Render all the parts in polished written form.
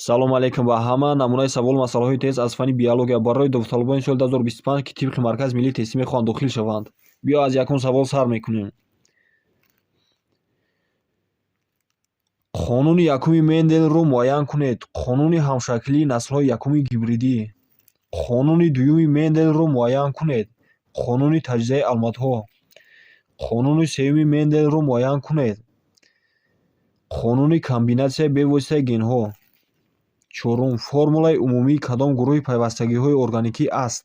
салом алейкум ба ҳама. намунаи саволу масъалаҳои тест аз фанни биология барои довталабони соли 2025 ки тибқи маркази миллии тестӣ мехоҳанд дохил шаванд. биё аз якум савол сар мекунем. қонуни якуми Менделро муайян кунед. қонуни ҳамшаклии наслҳои якуми гибридӣ. қонуни дуюми Менделро муайян кунед. қонуни таҷзияи алмодҳо. қонуни сеюми Менделро муайян кунед. қонуни комбинатсияи бевоситаи генҳо. чорум, формулаи умумии кадом гурӯҳи пайвастагиҳои органикӣ аст?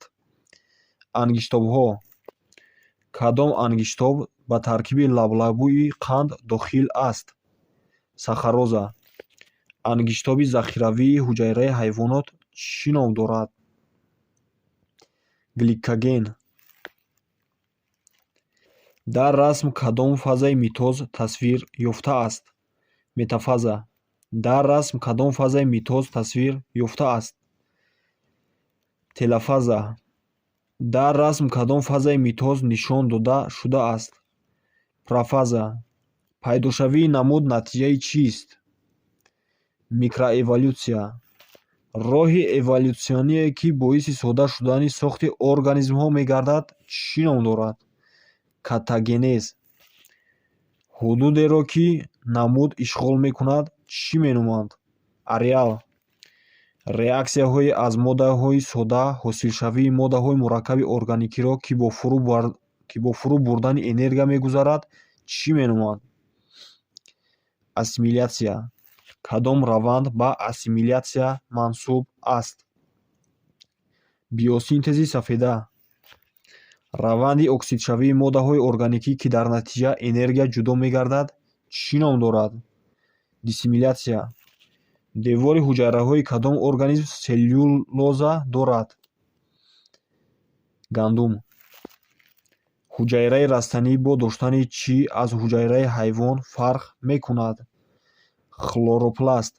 ангиштобҳо. кадом ангиштоб ба таркиби лаблабӯи қанд дохил аст? сахароза. ангиштоби захиравии ҳуҷайраи ҳайвонот чӣ ном дорад? гликоген. дар расм кадом фазаи митоз тасвир ёфтааст? метафаза. дар расм кадом фазаи митоз тасвир ёфтааст? телофаза. дар расм кадом фазаи митоз нишон дода шудааст? профаза. пайдошавии намуд натиҷаи чист? микроэволюсия. роҳи эволюсионие ки боиси сода шудани сохти организмҳо мегардад чӣ ном дорад? катагенез. ҳудудеро ки намуд ишғол мекунад чӣ меноманд? ареал. реаксияҳое аз моддаҳои сода ҳосилшавии моддаҳои мураккаби органикиро ки бо фурӯ бурдани энергия мегузарад чӣ меноманд? ассимилятсия. кадом раванд ба ассимилятсия мансуб аст? биосинтези сафеда. раванди оксидшавии моддаҳои органикӣ ки дар натиҷа энергия ҷудо мегардад чӣ ном дорад? диссимилятсия. девори ҳуҷайраҳои кадом организм селлюлоза дорад? гандум. ҳуҷайраи растанӣ бо доштани чӣ аз ҳуҷайраи ҳайвон фарқ мекунад? хлоропласт.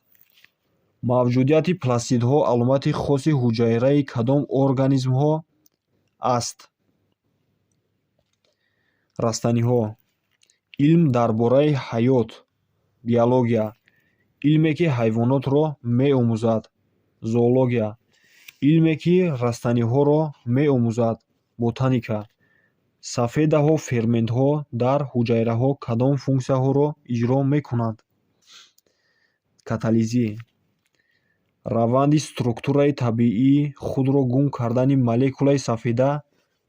мавҷудияти пластидҳо аломати хоси ҳуҷайраи кадом организмҳо аст? растаниҳо. илм дар бораи ҳаёт. биология. илме ки ҳайвонотро меомӯзад. зоология. илме ки растаниҳоро меомӯзад. ботаника. сафедаҳо ферментҳо дар ҳуҷайраҳо кадом функсияҳоро иҷро мекунанд? катализӣ. раванди структураи табиии худро гум кардани молекулаи сафеда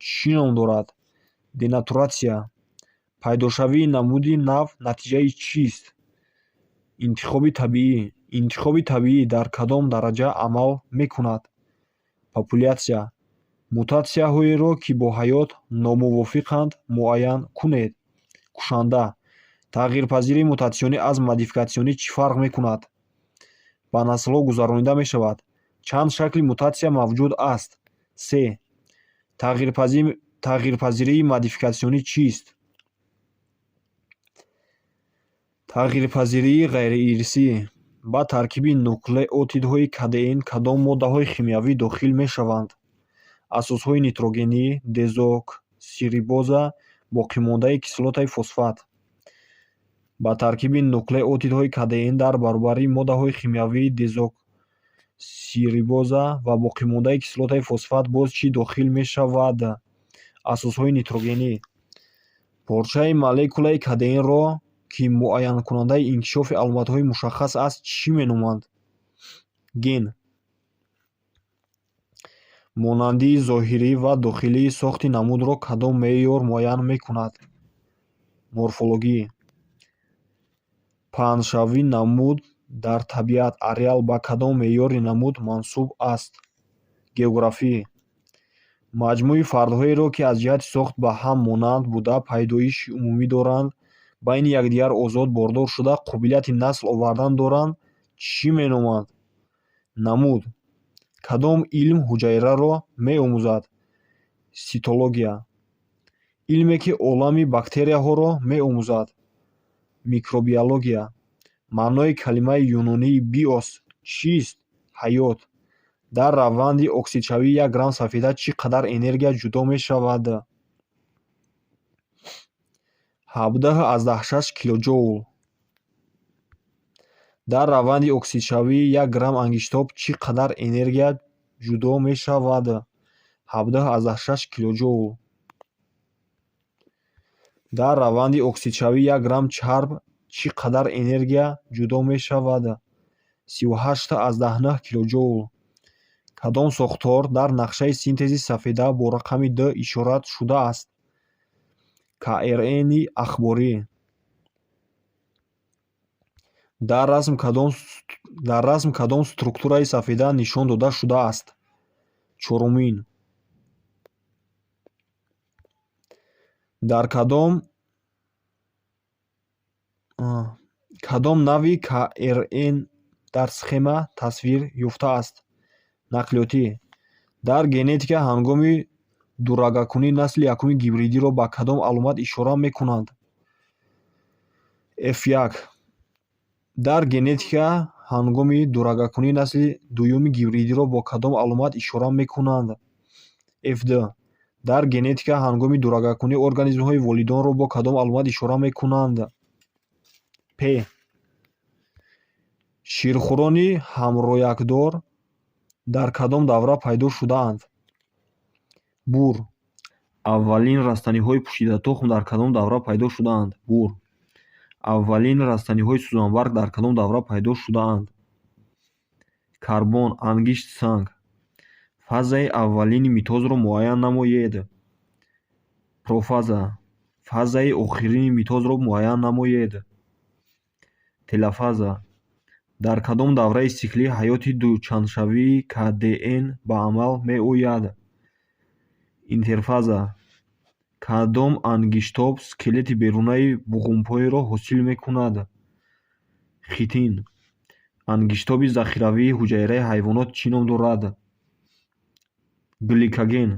чӣ ном дорад? денатуратсия. пайдошавии намуди нав натиҷаи чист? интихоби табиӣ. интихоби табиӣ дар кадом дараҷа амал мекунад? популятсия. мутатсияҳоеро ки бо ҳаёт номувофиқанд муайян кунед. кушанда. тағйирпазирии мутатсионӣ аз модификатсионӣ чӣ фарқ мекунад? ба наслҳо гузаронида мешавад. чанд шакли мутатсия мавҷуд аст? се. тағйирпазирии модификатсионӣ чист? тағйирпазирии ғайриирсӣ. ба таркиби нуклеотидҳои кадеин кадом моддаҳои химиявӣ дохил мешаванд? асосҳои нитрогенӣ, дезоксирибоза, боқимондаи кислотаи фосфат. ба таркиби нуклеотидҳои кадеин дар баробари моддаҳои химиявии дезоксирибоза ва боқимондаи кислотаи фосфат боз чӣ дохил мешавад? асосҳои нитрогенӣ. порчаи молекулаи кадеинро ки муайянкунандаи инкишофи аломатҳои мушаххас аст чӣ меноманд? ген. монандии зоҳирӣ ва дохилии сохти намудро кадом меъёр муайян мекунад? морфологӣ. паҳншавии намуд дар табиат ареал ба кадом меъёри намуд мансуб аст? географӣ. маҷмӯи фардҳоеро ки аз ҷиҳати сохт ба ҳам монанд буда пайдоиши умумӣ доранд, байни якдигар озод бордор шуда қобилияти насл овардан доранд чӣ меноманд? намуд. кадом илм ҳуҷайраро меомӯзад? ситология. илме ки олами бактерияҳоро меомӯзад. микробиология. маънои калимаи юнонии биос чист? ҳаёт. дар раванди оксидшавии 1 грамм сафеда чӣ қадар энергия ҷудо мешавад? 17,6 килоҷоул. дар раванди оксидшавӣ 1 грамм ангиштоб чӣ қадар энергия ҷудо мешавад? 17,6 килоҷоул. дар раванди оксидшавӣ 1 грамм чарб чӣ қадар энергия ҷудо мешавад? 38,9 килоҷоул. кадом сохтор дар нақшаи синтези сафеда бо рақами Д ишорат шудааст? КРН-и ахборӣ. дар расм кадом структураи сафеда нишон дода шудааст? Чорумин. дар кадом нави КРН дар схема тасвир ёфтааст? Нақлиётӣ. дар генетика ҳангоми дурагакунӣ насли якуми гибридиро ба кадом аломат ишора мекунанд? F1. дар генетика ҳангоми дурагакунӣ насли дуюми гибридиро бо кадом аломат ишора мекунанд? F2. дар генетика ҳангоми дурагакунӣ организмҳои волидонро бо кадом аломат ишора мекунанд? P. ширхӯрони ҳамроякдор дар кадом давра пайдо шудаанд? Бур. аввалин растаниҳои пушидатухм дар кадом давра пайдо шудаанд? Бур. аввалин растаниҳои сӯзанбарг дар кадом давра пайдо шудаанд? Карбон, ангишт, санг. фазаи аввалини митозро муайян намоед. Профаза. фазаи охирини митозро муайян намоед. Телофаза. дар кадом давраи сиклӣ ҳаёти дучандшавии КДН ба амал меояд? Интерфаза. кадом ангиштоб скелети берунаи буғумпойро ҳосил мекунад? Хитин. ангиштоби захиравии ҳуҷайраи ҳайвонот чӣ ном дорад? Гликоген.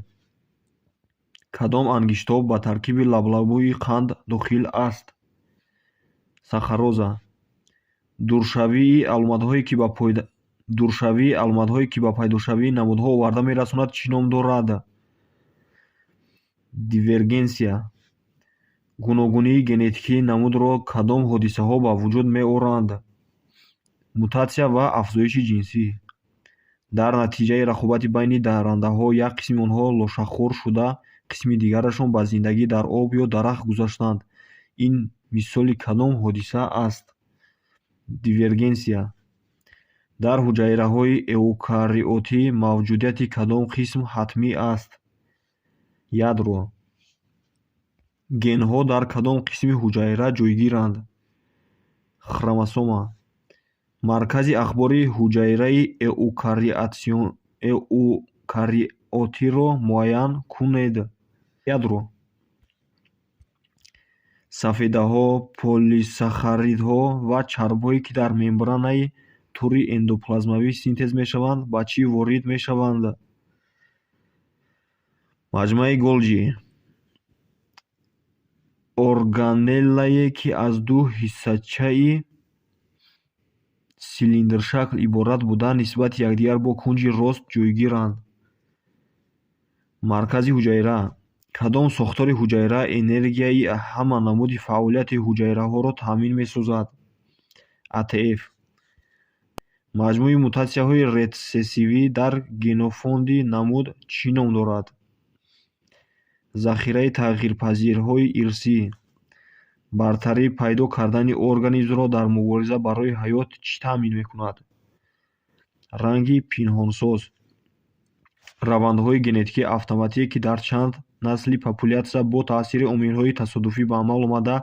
кадом ангиштоб ба таркиби лаблабӯи қанд дохил аст? Сахароза. дуршавии аломатҳое ки ба пайдошавии намудҳо оварда мерасонад чӣ ном дорад? Дивергенсия. гуногунии генетикии намудро кадом ҳодисаҳо ба вуҷуд меоранд? Мутатсия ва афзоиши ҷинсӣ. дар натиҷаи рақобати байни даррандаҳо як қисми онҳо лошахӯр шуда, қисми дигарашон ба зиндагӣ дар об ё дарахт гузаштанд. Ин мисоли кадом ҳодиса аст? Дивергенсия. дар ҳуҷайраҳои эукариотӣ мавҷудияти кадом қисм ҳатмӣ аст? Ядро. генҳо дар кадом қисми ҳуҷайра ҷойгиранд? Хромосома. маркази ахбори ҳуҷайраи эукариотиро муайян кунед. Ядро. сафедаҳо, полисахаридҳо ва чарбҳое ки дар мембранаи тури эндоплазмавӣ синтез мешаванд, ба чӣ ворид мешаванд? маҷмӯаи Голҷи. органеллае ки аз ду ҳиссачаи силиндршакл иборат буда, нисбати якдигар бо кунҷи рост ҷойгиранд. Маркази ҳуҷайра. кадом сохтори ҳуҷайра энергияи ҳама намуди фаъолияти ҳуҷайраҳоро таъмин месозад? АТФ. маҷмӯи мутатсияҳои рецессивӣ дар генофонди намуд чӣ ном дорад? захираи тағйирпазирҳои ирсӣ. бартарӣ пайдо кардани организмро дар мубориза барои ҳаёт чӣ таъмин мекунад? ранги пинҳонсоз. равандҳои генетикии автоматие ки дар чанд насли популятсия бо таъсири омилҳои тасодуфӣ ба амал омада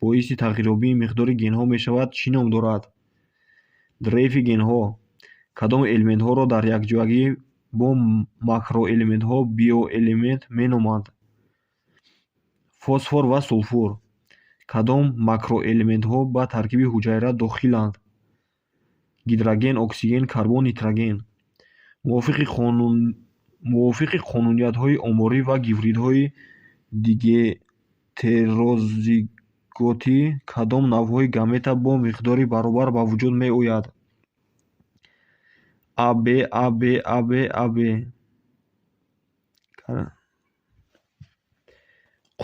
боиси тағйирёбии миқдори генҳо мешавад, чӣ ном дорад? дрейфи генҳо. кадом элементҳоро дар якҷоягӣ бо макроэлементҳо биоэлемент меноманд? фосфор ва сулфур. кадом макроэлементҳо ба таркиби ҳуҷайра дохиланд? гидроген, оксиген, карбон, нитроген. мувофиқи қонуниятҳои оморӣ ва гибридҳои дигетерозиготӣ, кадом навъҳои гамета бо миқдори баробар ба вуҷуд меояд? AB, AB, AB, AB.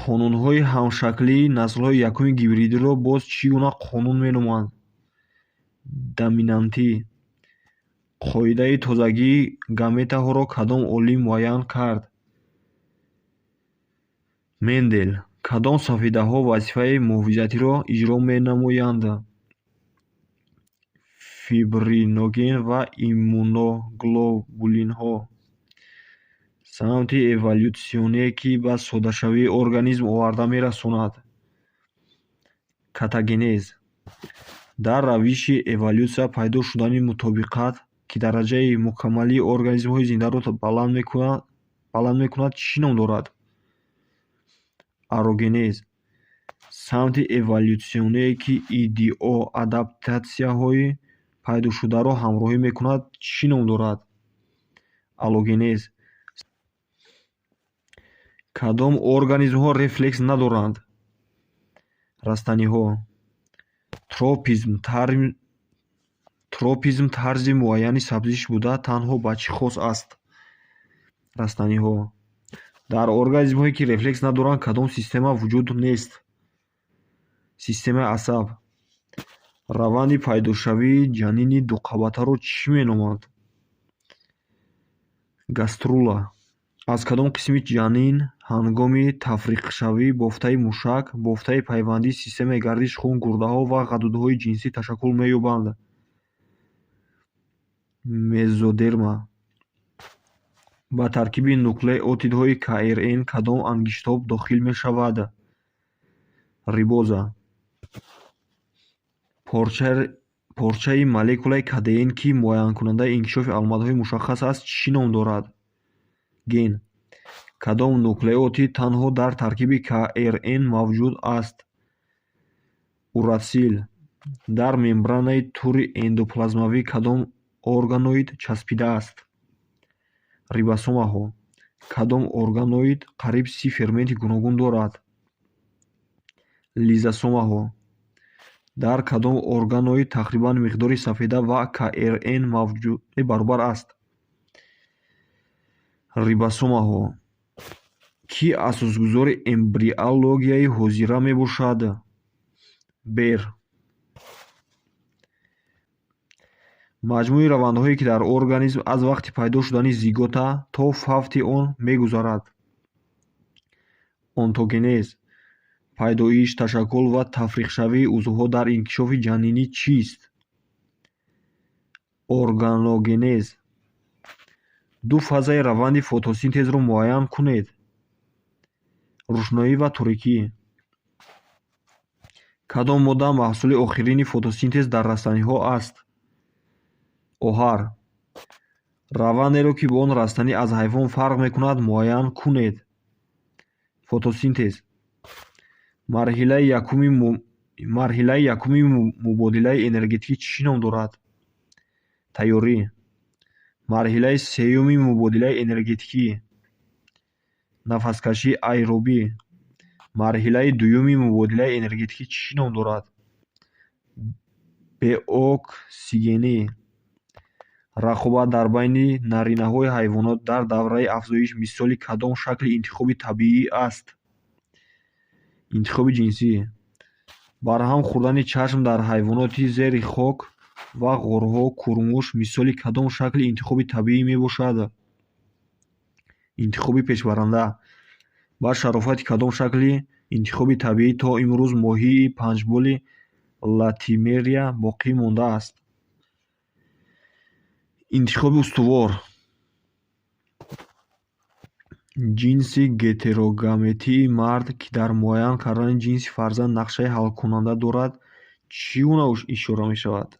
қонунҳои ҳамшаклии наслҳои якуми гибридиро боз чӣ гуна қонун меноманд? доминантӣ. қоидаи тозагии гаметаҳоро кадом олим муайян кард? Мендел. Кадом сафедаҳо вазифаи муҳофизатиро иҷро менамоянд? Фибриноген ва иммуноглобулинҳо. Самти эволюсионие, ки ба содашавии организм оварда мерасонад. Катагенез. Дар равиши эволюсия пайдо шудани мутобиқат, ки дараҷаи мукаммалии организмҳои зиндаро баланд мекунад, чӣ ном дорад? Арогенез. Самти эволюсионие, ки идиоадаптатсияҳои пайдошударо ҳамроҳӣ мекунад, чӣ ном дорад? Аллогенез. Кадом организмҳо рефлекс надоранд? Растаниҳо. Тропизм тарзи муайяни сабзиш буда, танҳо ба чӣ хос аст? Растаниҳо. Дар организмҳое, ки рефлекс надоранд, кадом система вуҷуд нест? Системаи асаб. Раванди пайдошавии ҷанини дуқабатаро чӣ меноманд? Гаструла. Аз кадом қисми ҷанин ҳангоми тафриқшавӣ бофтаи мушак, бофтаи пайвандии системаи гардиши хун, гурдаҳо ва ғадудҳои ҷинсӣ ташаккул меёбанд? Мезодерма. Ба таркиби нуклеотидҳои КРН кадом ангиштоб дохил мешавад? Рибоза. Порчаи молекулаи КДН, ки муайянкунандаи инкишофи аламатҳои мушаххас аст, чӣ ном дорад? Ген. Кадом нуклеотид танҳо дар таркиби КРН мавҷуд аст? Уратсил. Дар мембранаи тури эндоплазмавӣ кадом органоид часпидааст? Рибосомаҳо. Кадом органоид қариб 30 ферменти гуногун дорад? Лизосомаҳо. Дар кадом органоид тақрибан миқдори сафеда ва КРН баробар аст? Рибосомаҳо. Ки асосгузори эмбриологияи ҳозира мебошад? Бер. Маҷмӯи равандҳое, ки дар организм аз вақти пайдо шудани зигота то фавти он мегузарад. Онтогенез. Пайдоиш, ташаккул ва тафриқшавии узвҳо дар инкишофи ҷанинӣ чист? Органогенез. Ду фазаи раванди фотосинтезро муайян кунед. рӯшноӣ ва торикӣ. Кадом модда маҳсули охирини фотосинтез дар растаниҳо аст? Оҳар. Равандеро, ки бо он растанӣ аз ҳайвон фарқ мекунад, муайян кунед. Фотосинтез. Марҳилаи якуми мубодилаи энергетикӣ чӣ ном дорад? Тайёрӣ. Марҳилаи сеюми мубодилаи энергетикӣ. Нафаскашии аэробӣ. Марҳилаи дуюми мубодилаи энергетикӣ чӣ ном дорад? Беоксигенӣ. Рақобат дар байни наринаҳои ҳайвонот дар давраи афзоиш мисоли кадом шакли интихоби табиӣ аст? Интихоби ҷинсӣ. Барҳам хӯрдани чашм дар ҳайвоноти зери хок ва ғорҳо курмуш мисоли кадом шакли интихоби табиӣ мебошад? Интихоби пешбаранда. Ба шарофати кадом шакли интихоби табиӣ то имрӯз моҳии панҷболи латимерия боқӣ мондааст? Интихоби устувор. Ҷинси гетерогаметии мард, ки дар муайян кардани ҷинси фарзанд нақшаи ҳалкунанда дорад, чӣ гуна ишора мешавад?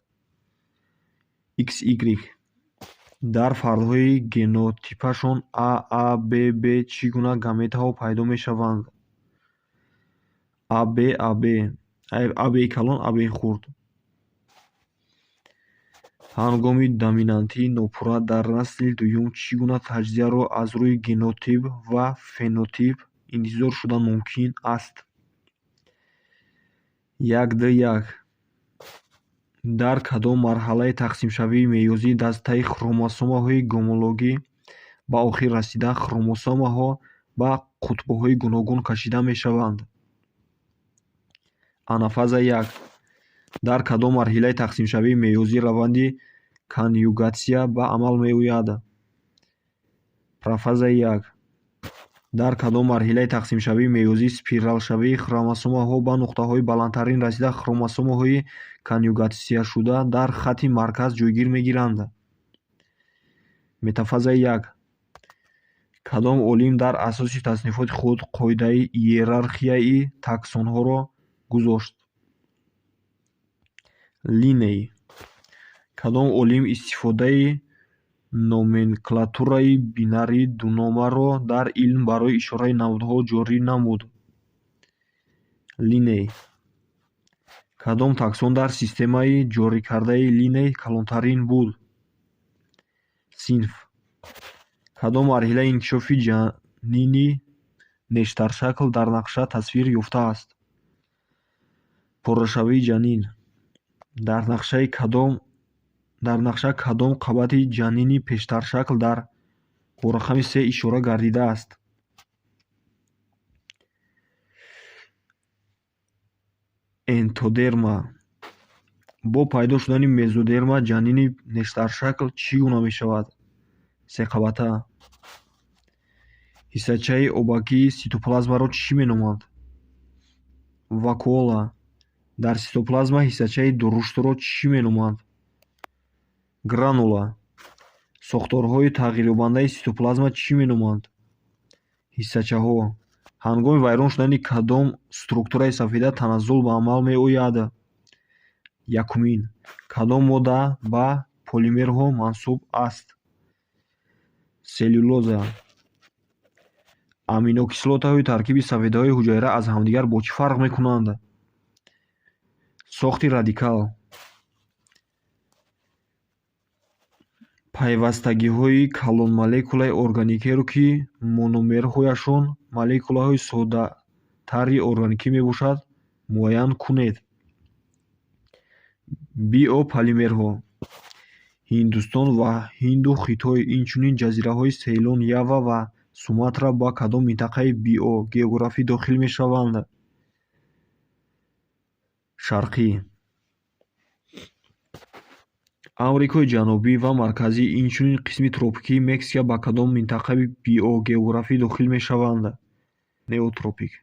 XY. Дар фардҳои генотипашон AA, BB чӣ гуна гаметаҳо пайдо мешаванд? AB, AB калон, AB хурд. Ҳангоми доминантии нопурра дар насли дуюм чӣ гуна таҷзияро аз рӯйи генотип ва фенотип интизор шудан мумкин аст? 1:1. Дар кадом марҳалаи тақсимшавии меёзии дастаи хромосомаҳои гомологӣ ба охир расида хромосомаҳо ба қутбҳои гуногун кашида мешаванд? Анафаза 1. дар кадом марҳилаи тақсимшавии меёзӣ раванди конъюгатсия ба амал меояд? Профазаи 1. дар кадом марҳилаи тақсимшавии меёзӣ спиралшавии хромосомаҳо ба нуқтаҳои баландтарин расида хромосомаҳои конъюгатсияшуда дар хатти марказ ҷойгир мегиранд? Метафазаи 1. кадом олим дар асоси таснифоти худ қоидаи иерархияи таксонҳоро гузошт? Линней. кадом олим истифодаи номенклатураи бинарии дуномаро дар илм барои ишораи намудҳо ҷорӣ намуд? Линней. кадом таксон дар системаи ҷорикардаи Линней калонтарин буд? Синф. кадом марҳилаи инкишофи ҷанини нештаршакл дар нақша тасвир ёфтааст? Поррашавии ҷанин. дар нақша кадом қабати ҷанини пештаршакл дар ворақами 3 ишора гардидааст? Энтодерма. бо пайдо шудани мезодерма ҷанини нештаршакл чӣ гуна мешавад? Секабата. ҳиссачаи обакии ситоплазмаро чӣ меноманд? Вакуола. дар ситоплазма ҳиссачаи дурруштро чӣ меноманд? Гранула. сохторҳои тағйирёбандаи ситоплазма чӣ меноманд? ҳиссачаҳо. ҳангоми вайрон шудани кадом структураи сафеда таназзул ба амал меояд? Якумин. кадом модда ба полимерҳо мансуб аст? Селюлоза. аминокислотаҳои таркиби сафедаҳои ҳуҷайра аз ҳамдигар бо чӣ фарқ мекунанд? Сохти радикал. пайвастагиҳои калон-молекулаи органикиро ки мономерҳояшон молекулаҳои соддатари органикӣ мебошанд, муайян кунед. Биополимерҳо. Ҳиндустон ва Ҳинду Хитой, инчунин ҷазираҳои Сейлон, Ява ва Суматра ба кадом минтақаи биогеографӣ дохил мешаванд? Шарқӣ. Амрикои ҷанубӣ ва марказӣ, инчунин қисми тропикии Мексика ба кадом минтақаи биогеографӣ дохил мешаванд? Неотропик.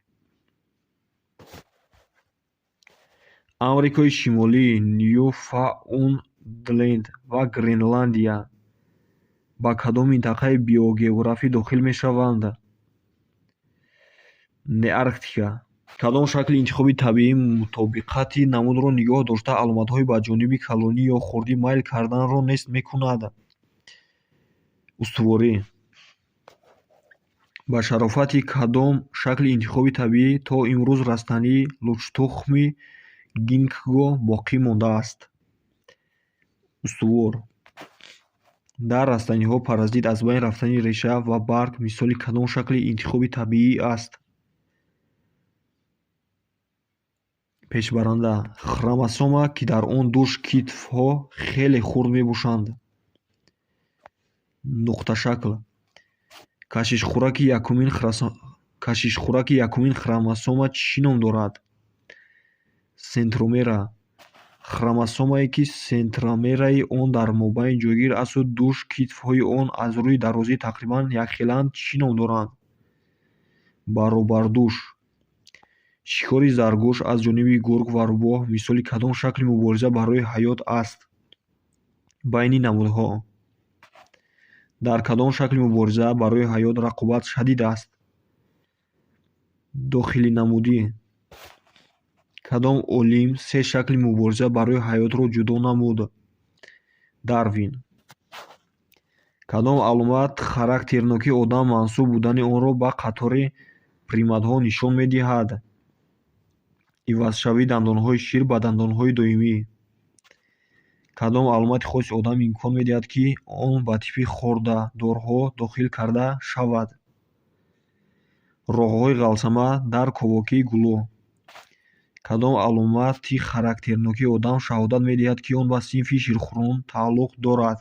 Амрикои Шимолӣ, Ньюфаундленд ва Гренландия ба кадом минтақаи биогеографӣ дохил мешаванд? Неарктика. кадом шакли интихоби табиӣ мутобиқати намудро нигоҳ дошта аломатҳои баҷониби калонӣ ё хурдӣ майл карданро нест мекунад? Устуворӣ. ба шарофати кадом шакли интихоби табиӣ то имрӯз растании лучтухми гинкго боқӣ мондааст? Устувор. дар растаниҳо паразит аз байн рафтани реша ва барг мисоли кадом шакли интихоби табиӣ аст? Пешбаранда. Хромосома, ки дар он душ китфҳо хеле хурд мебошанд. Нуқташакл. кашишхӯраки якумин хромосома чӣ ном дорад? Сентромера. хромосомае ки сентромераи он дар мобайн ҷойгир асту душ китфҳои он аз рӯи дарозӣ тақрибан якхеланд чӣ ном доранд? Баробардуш. шикори заргӯш аз ҷониби гург ва рӯбоҳ мисоли кадом шакли мубориза барои ҳаёт аст байни намудҳо? дар кадом шакли мубориза барои ҳаёт рақобат шадид аст? Дохилинамудӣ. кадом олим се шакли мубориза барои ҳаётро ҷудо намуд? Дарвин. кадом аломат характернокии одам мансуб будани онро ба қатори приматҳо нишон медиҳад? Ивазшавии дандонҳои шир ба дандонҳои доимӣ. кадом аломати хоси одам имкон медиҳад, ки он ба типи хордадорҳо дохил карда шавад? роҳҳои ғалсама дар ковокии гулӯ. кадом аломати характернокии одам шаҳодат медиҳад, ки он ба синфи ширхӯрон тааллуқ дорад?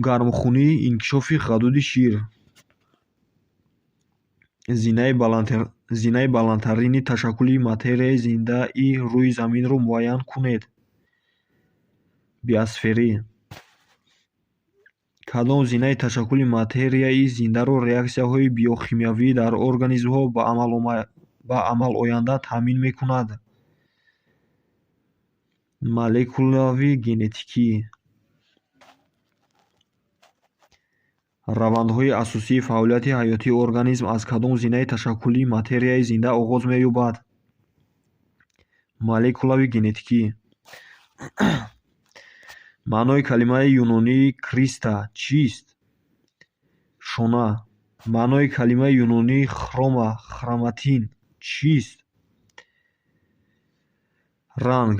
гармхунӣ, инкишофи ғадуди шир. зинаи баландтарини ташаккули материяи зиндаи рӯи Заминро муайян кунед. Биосфера. Кадом зинаи ташаккули материяи зиндаро реаксияҳои биохимиявӣ дар организмҳо ба амал оянда таъмин мекунад? Молекулави генетикӣ. Равандҳои асосии фаъолияти ҳаётии организм аз кадом зинаи ташаккули материяи зинда оғоз меёбад? Молекулави генетикӣ. Маънои калимаи юнонии криста чист? Шона. Маънои калимаи юнонии хроматин чист? Ранг.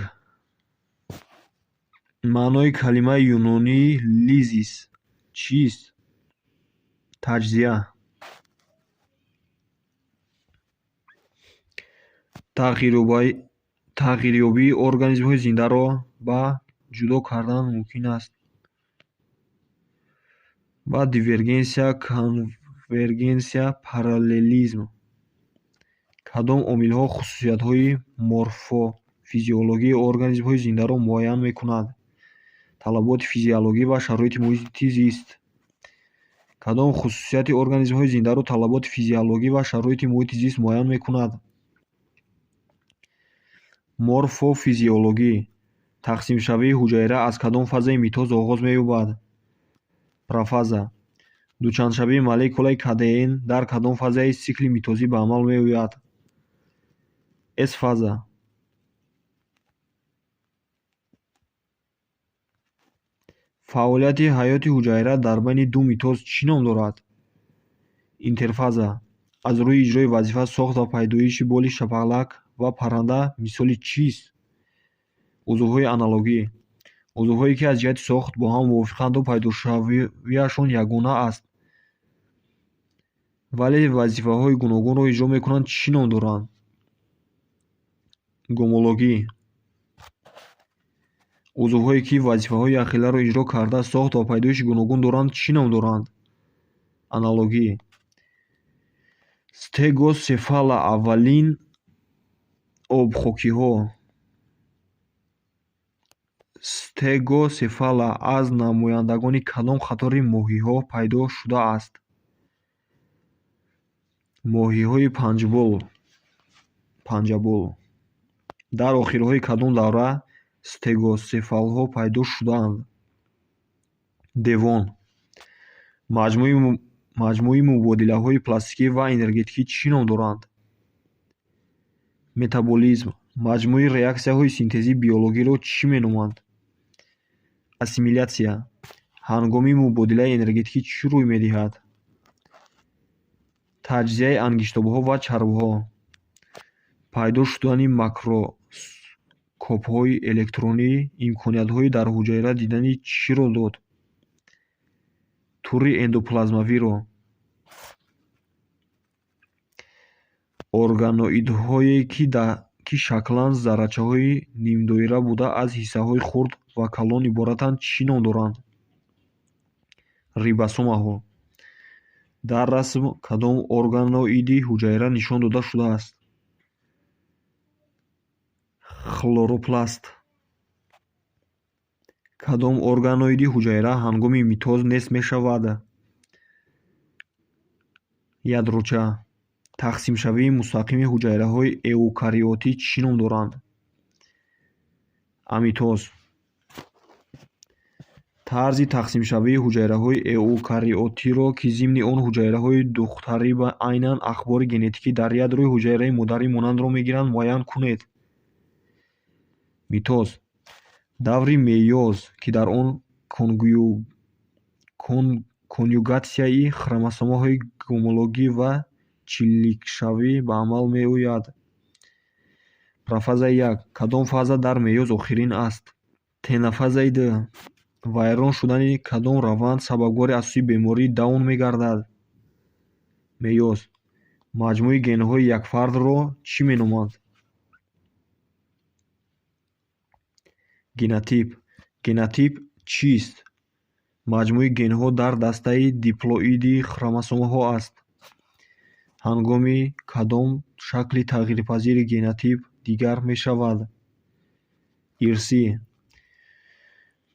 Маънои калимаи юнонии лизис чист? Таҷзия. Тағйирёбии организмҳои зиндаро ба ҷудо кардан мумкин аст. Ба дивергенсия, конвергенсия, параллелизм. Кадом омилҳо хусусиятҳои морфофизиологии организмҳои зиндаро муайян мекунанд? Талаботи физиологӣ ва шароити муҳити зист. Кадом хусусияти организмҳои зиндаро талаботи физиологӣ ва шароити муҳити зист муайян мекунад? Морфофизиологӣ. Тақсимшавии ҳуҷайра аз кадом фазаи митоз оғоз меёбад? Профаза. Дучандшавии молекулаи КДН дар кадом фазаи сикли митозӣ ба амал меояд? С-фаза. Фаъолияти ҳаёти ҳуҷайра дар байни ду митоз чӣ ном дорад? Интерфаза. Аз рӯи иҷрои вазифа сохт ва пайдоиши боли шапалак ва парранда мисоли чист? Узвҳои аналогӣ. Узвҳое ки аз ҷиҳати сохт бо ҳам мувофиқанду пайдошавиашон ягона аст, вале вазифаҳои гуногунро иҷро мекунанд чӣ ном доранд? Гомологӣ. Узвҳое ки вазифаҳои яхеларо иҷро карда сохт ва пайдоиши гуногун доранд чӣ ном доранд? Аналогӣ. Стегосефала. Аввалин обхокиҳо. Стегосефала аз намояндагони кадом қатори моҳиҳо пайдо шудааст? Моҳиҳои панҷабол. Дар охирҳои кадом давра стегосефалҳо пайдо шуданд? Девон. Маҷмӯи мубодилаҳои пластикӣ ва энергетикӣ чӣ ном доранд? Метаболизм. Маҷмӯи реаксияҳои синтезии биологиро чӣ меноманд? Ассимилятсия. Ҳангоми мубодилаи энергетикӣ чӣ рӯй медиҳад? Таҷзияи ангиштобҳо ва чарбҳо. Пайдо шудани макроскопҳои электронӣ имкониятҳои дар ҳуҷайра дидани чиро дод? Тури эндоплазмавиро. Органоидҳое ки шаклан заррачаҳои нимдоира буда аз ҳиссаҳои хурд ва калон иборатанд чӣ ном доранд? Рибосомаҳо. Дар расм кадом органоиди ҳуҷайра нишон дода шудааст? Хлоропласт. Кадом органоиди ҳуҷайра ҳангоми митоз нест мешавад? Ядроча. Тақсимшавии мустақими ҳуҷайраҳои эукариотӣ чӣ ном доранд? Амитоз. Тарзи тақсимшавии ҳуҷайраҳои эукариотиро ки зимни он ҳуҷайраҳои духтарӣ ба айнан ахбори генетикӣ дар ядрои ҳуҷайраи модари монандро мегиранд муайян кунед? Митоз. Даври мейёз ки дар он конъюгатсияи хромосомаҳои гомологӣ ва чилликшавӣ ба амал меояд. Профазаи 1. Кадом фаза дар мейёз охирин аст? Тенафазаи 2. Вайрон шудани кадом раванд сабабгори асосии бемории Даун мегардад? Мейёз. Маҷмӯи генҳои як фардро чӣ меноманд? Генотип. Генотип чист? Маҷмӯи генҳо дар дастаи диплоидии хромосомаҳо аст. ҳангоми кадом шакли тағйирпазири генотип дигар мешавад? Ирсӣ.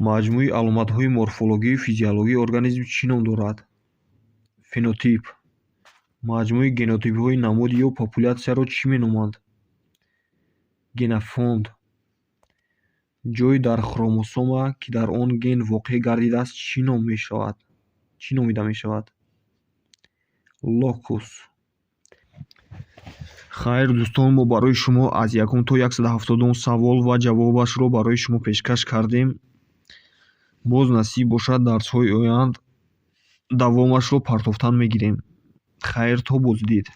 Маҷмӯи аломатҳои морфологию физиологии организм чӣ ном дорад? Фенотип. Маҷмӯи генотипҳои намуд ё популятсияро чӣ меноманд? Генофонд. Ҷой дар хромосома, ки дар он ген воқеъ гардидааст, чӣ номида мешавад? Локус. Хайр, дӯстон, мо барои шумо аз 1 то 170 савол ва ҷавобашро барои шумо пешкаш кардем. Боз насиб бошад, дарсҳои оянд давомашро партофтан мегирем. Хайр, то боздид.